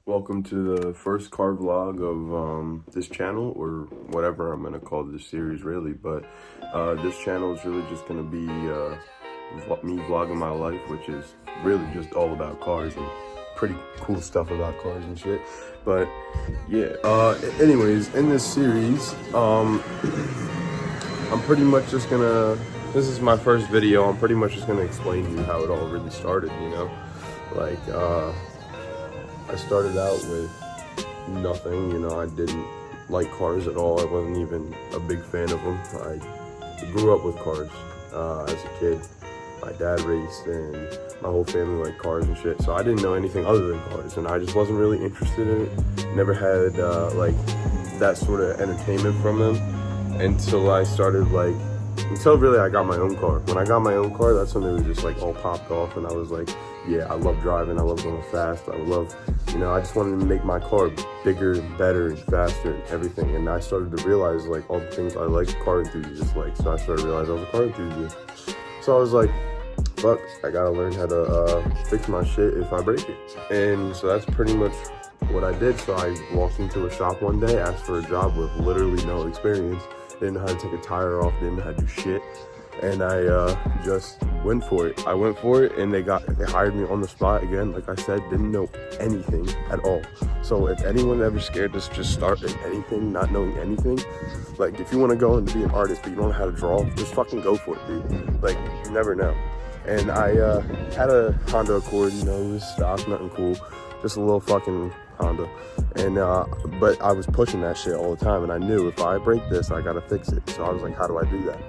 Welcome to the first car vlog of this channel, or whatever I'm gonna call this series, really. But this channel is really just gonna be me vlogging my life, which is really just all about cars and pretty cool stuff about cars and shit. But yeah, anyways, in this series, I'm pretty much just gonna, this is my first video, I'm pretty much just gonna explain to you how it all really started, you know? Like, I started out with nothing, you know. I didn't like cars at all. I wasn't even a big fan of them. I grew up with cars as a kid. My dad raced and my whole family liked cars and shit, so I didn't know anything other than cars, and I just wasn't really interested in it. Never had like that sort of entertainment from them until I started until really I got my own car. When I got my own car, that's when it was just like all popped off, and I was like, yeah, I love driving, I love going fast, I love, you know, I just wanted to make my car bigger and better and faster and everything. And I started to realize like all the things I like car enthusiasts like, so I started to realize I was a car enthusiast. So I was like, fuck, I gotta learn how to fix my shit if I break it. And so that's pretty much what I did. So I walked into a shop one day, asked for a job with literally no experience, didn't know how to take a tire off, didn't know how to do shit. And I just went for it. I went for it, and they hired me on the spot again. Like I said, didn't know anything at all. So if anyone ever scared to just start at anything, not knowing anything, like if you want to go and be an artist but you don't know how to draw, just fucking go for it, dude. Like, you never know. And I had a Honda Accord, you know, it was stock, nothing cool, just a little fucking Honda. And but I was pushing that shit all the time, and I knew if I break this, I gotta fix it. So I was like, how do I do that?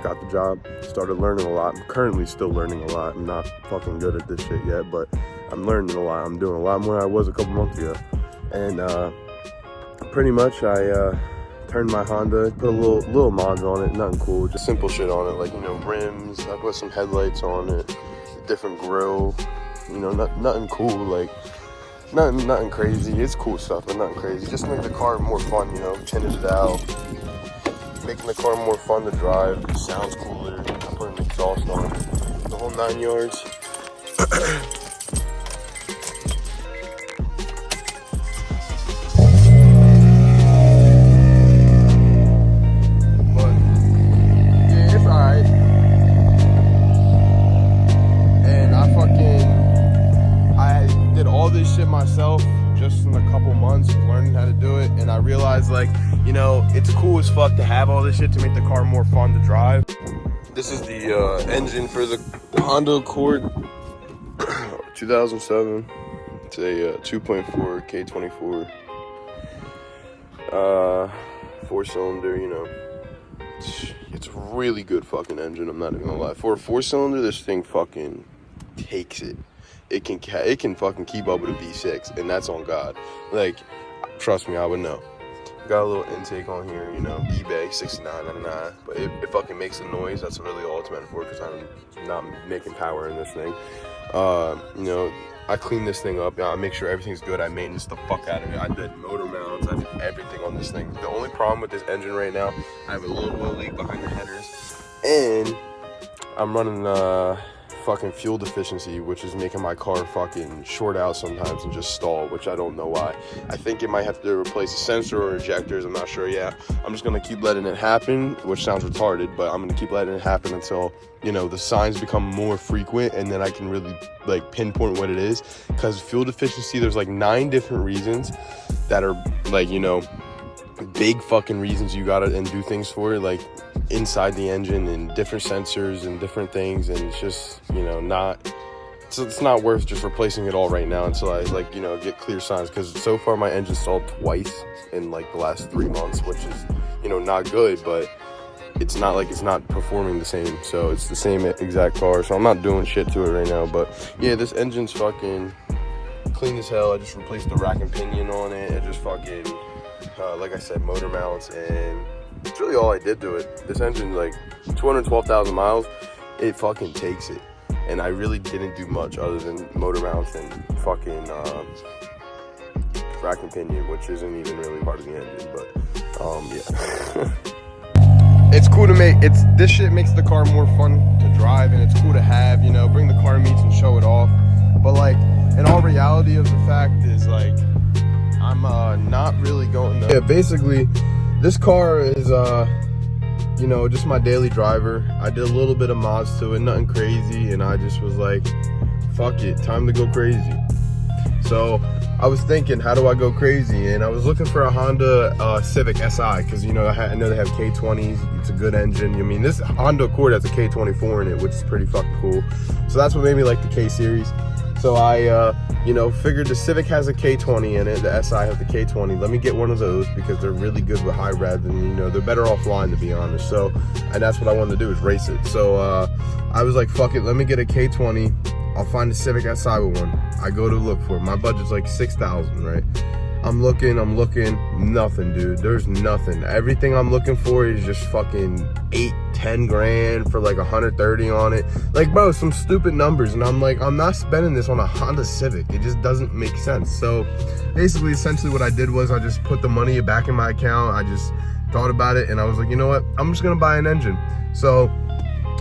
Got the job, started learning a lot. I'm currently still learning a lot. I'm not fucking good at this shit yet, but I'm learning a lot. I'm doing a lot more than I was a couple months ago. And pretty much I turned my Honda, put a little mods on it, nothing cool, just simple shit on it, like, you know, rims. I put some headlights on it, different grill, you know, nothing cool, like nothing crazy. It's cool stuff, but nothing crazy. Just to make the car more fun, you know, tinted it out, making the car more fun to drive. It sounds cooler. I put an exhaust on it, the whole 9 yards. But yeah, it's alright. And I did all this shit myself just in a couple months of learning how to do it, and I realized, like, you know, it's cool as fuck to have all this shit to make the car more fun to drive. This is the engine for the Honda Accord 2007. It's a 2.4 K24 4-cylinder, you know. It's a really good fucking engine, I'm not even gonna lie. For a 4-cylinder, this thing fucking takes it. It can fucking keep up with a V6, and that's on God. Like, trust me, I would know. Got a little intake on here, you know, eBay, $69.99, but it fucking makes a noise. That's really all it's meant for, because I'm not making power in this thing. You know, I clean this thing up, I make sure everything's good, I maintenance the fuck out of it. I did motor mounts, I did everything on this thing. The only problem with this engine right now, I have a little oil leak behind the headers, and I'm running fucking fuel deficiency, which is making my car fucking short out sometimes and just stall, which I don't know why. I think it might have to replace a sensor or injectors, I'm not sure yet. I'm just gonna keep letting it happen, which sounds retarded, but I'm gonna keep letting it happen until, you know, the signs become more frequent, and then I can really like pinpoint what it is. Because fuel deficiency, there's like 9 different reasons that are like, you know, big fucking reasons you gotta and do things for it, like inside the engine and different sensors and different things, and it's just, you know, it's not worth just replacing it all right now until I, like, you know, get clear signs, because so far my engine's stalled twice in like the last 3 months, which is, you know, not good, but it's not like it's not performing the same. So it's the same exact car, so I'm not doing shit to it right now. But yeah, this engine's fucking clean as hell. I just replaced the rack and pinion on it. I just fucking like I said, motor mounts, and that's really all I did to it. This engine, like 212,000 miles, it fucking takes it. And I really didn't do much other than motor mounts and fucking rack and pinion, which isn't even really part of the engine, but yeah. It's cool to make, this shit makes the car more fun to drive, and it's cool to have, you know, bring the car meets and show it off. But like, in all reality of the fact is, like, I'm not really going to... Yeah, basically, this car is, you know, just my daily driver. I did a little bit of mods to it, nothing crazy, and I just was like, fuck it, time to go crazy. So I was thinking, how do I go crazy? And I was looking for a Honda Civic Si, because, you know, I know they have K20s. It's a good engine. I mean, this Honda Accord has a K24 in it, which is pretty fucking cool. So that's what made me like the K series. So I, you know, figured the Civic has a K20 in it, the SI has the K20. Let me get one of those because they're really good with high rev, and, you know, they're better offline, to be honest. So, and that's what I wanted to do, is race it. So I was like, fuck it, let me get a K20. I'll find a Civic Si with one. I go to look for it. My budget's like 6,000, right? I'm looking, nothing, dude. There's nothing. Everything I'm looking for is just fucking 8-10 grand for like 130 on it. Like, bro, some stupid numbers. And I'm like, I'm not spending this on a Honda Civic. It just doesn't make sense. So basically, essentially what I did was I just put the money back in my account. I just thought about it, and I was like, you know what? I'm just gonna buy an engine. So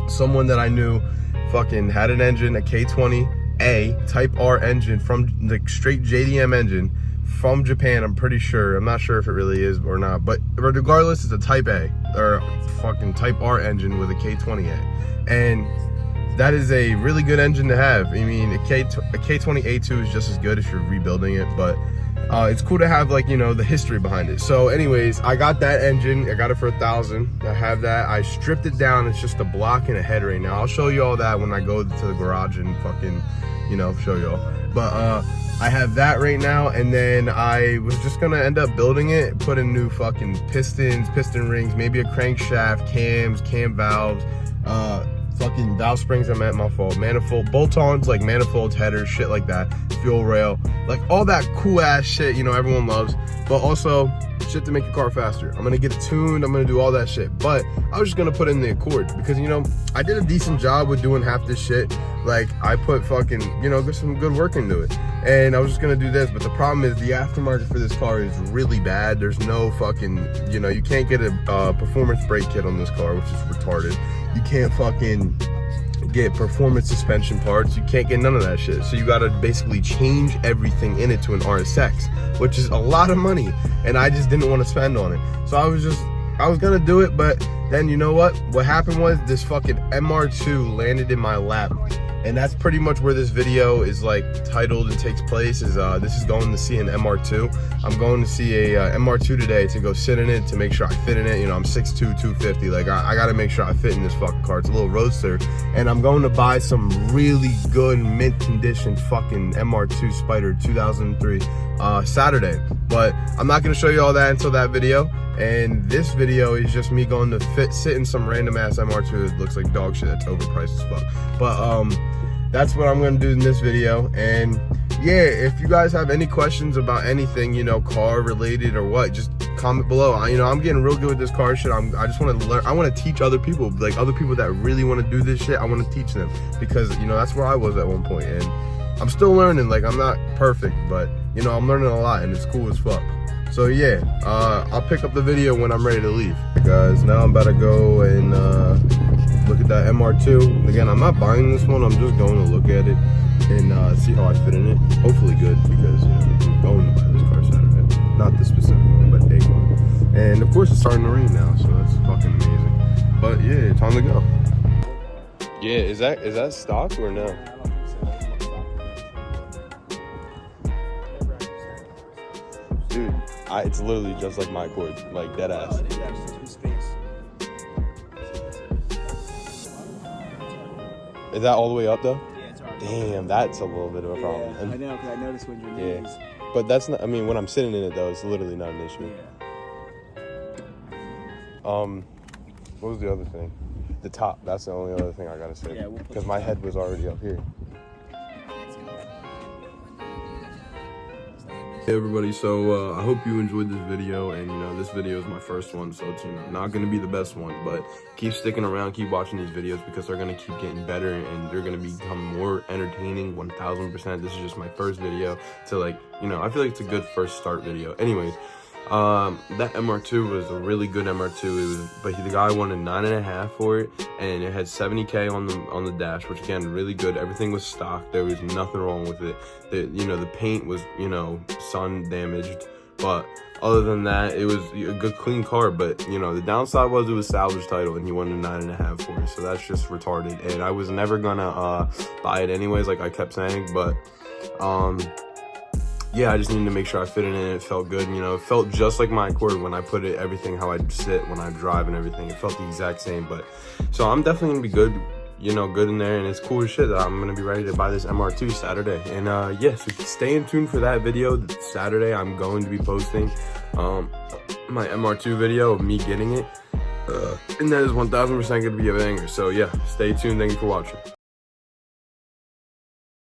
someone that I knew fucking had an engine, a K20A Type R engine from the straight JDM engine from Japan, I'm pretty sure. I'm not sure if it really is or not, but regardless, it's a Type A or fucking Type R engine with a K20A, and that is a really good engine to have. I mean, a K20A2 is just as good if you're rebuilding it, but it's cool to have, like, you know, the history behind it. So anyways, I got that engine. I got it for 1,000. I have that. I stripped it down. It's just a block and a head right now. I'll show you all that when I go to the garage and fucking, you know, show you all. But I have that right now, and then I was just gonna end up building it, put in new fucking pistons, piston rings, maybe a crankshaft, cams, cam valves, fucking valve springs, I meant, my fault, manifold, bolt-ons, like manifolds, headers, shit like that, fuel rail, like all that cool ass shit, you know, everyone loves, but also shit to make your car faster. I'm gonna get it tuned, I'm gonna do all that shit, but I was just gonna put in the Accord because, you know, I did a decent job with doing half this shit. Like, I put fucking, you know, some good work into it, and I was just gonna do this, but the problem is the aftermarket for this car is really bad. There's no fucking, you know, you can't get a performance brake kit on this car, which is retarded. You can't fucking get performance suspension parts. You can't get none of that shit. So you gotta basically change everything in it to an RSX, which is a lot of money, and I just didn't want to spend on it. So I was gonna do it, but then, you know what happened was this fucking MR2 landed in my lap, and that's pretty much where this video is like titled and takes place. Is this is going to see an MR2. I'm going to see a MR2 today to go sit in it, to make sure I fit in it. You know, I'm 6'2", 250. Like, I gotta make sure I fit in this fucking car. It's a little roadster, and I'm going to buy some really good mint condition fucking MR2 Spider 2003 Saturday. But I'm not gonna show you all that until that video. And this video is just me going to sit in some random ass MR2 that looks like dog shit, that's overpriced as fuck. But that's what I'm gonna do in this video. And yeah, if you guys have any questions about anything, you know, car related or what, just comment below. You know, I'm getting real good with this car shit. I just want to learn. I want to teach other people, like other people that really want to do this shit. I want to teach them, because, you know, that's where I was at one point, and I'm still learning. Like, I'm not perfect, but, you know, I'm learning a lot, and it's cool as fuck. So yeah, I'll pick up the video when I'm ready to leave. Guys, now I'm about to go and look at that MR2. Again, I'm not buying this one, I'm just going to look at it and see how I fit in it. Hopefully good, because, you know, I'm going to buy this car Saturday. Not this specific one, but day one. And of course it's starting to rain now, so that's fucking amazing. But yeah, time to go. Yeah, is that stock or no? Dude, It's literally just like my Accord, like dead ass. Oh, it actually takes space. Is that all the way up though? Yeah, it's already. Damn, that's a little bit of a problem. Yeah, I know, because I noticed when your Yeah. knees. But that's not, I mean, when I'm sitting in it though, it's literally not an issue. Yeah. What was the other thing? The top, that's the only other thing I gotta say. Yeah, we'll put because the my top. head was already up here. Hey everybody, so I hope you enjoyed this video, and this video is my first one, so it's not gonna be the best one, but keep sticking around, keep watching these videos because they're gonna keep getting better and they're gonna become more entertaining 1000%. This is just my first video, so I feel like it's a good first start video. Anyways, that MR2 was a really good MR2. But the guy wanted 9.5 for it, and it had 70K on the dash, which again, really good. Everything was stock. There was nothing wrong with it. The paint was sun damaged, but other than that, it was a good clean car. But the downside was it was salvage title, and he wanted 9.5 for it, so that's just retarded. And I was never gonna buy it anyways, like I kept saying, but yeah, I just needed to make sure I fit it in. It felt good. It felt just like my Accord when I put it, everything, how I sit, when I drive and everything. It felt the exact same. But so I'm definitely gonna be good, good in there. And it's cool as shit that I'm gonna be ready to buy this MR2 Saturday. And yeah, so stay tuned for that video. Saturday, I'm going to be posting my MR2 video of me getting it. And that is 1000% gonna be a banger. So yeah, stay tuned. Thank you for watching.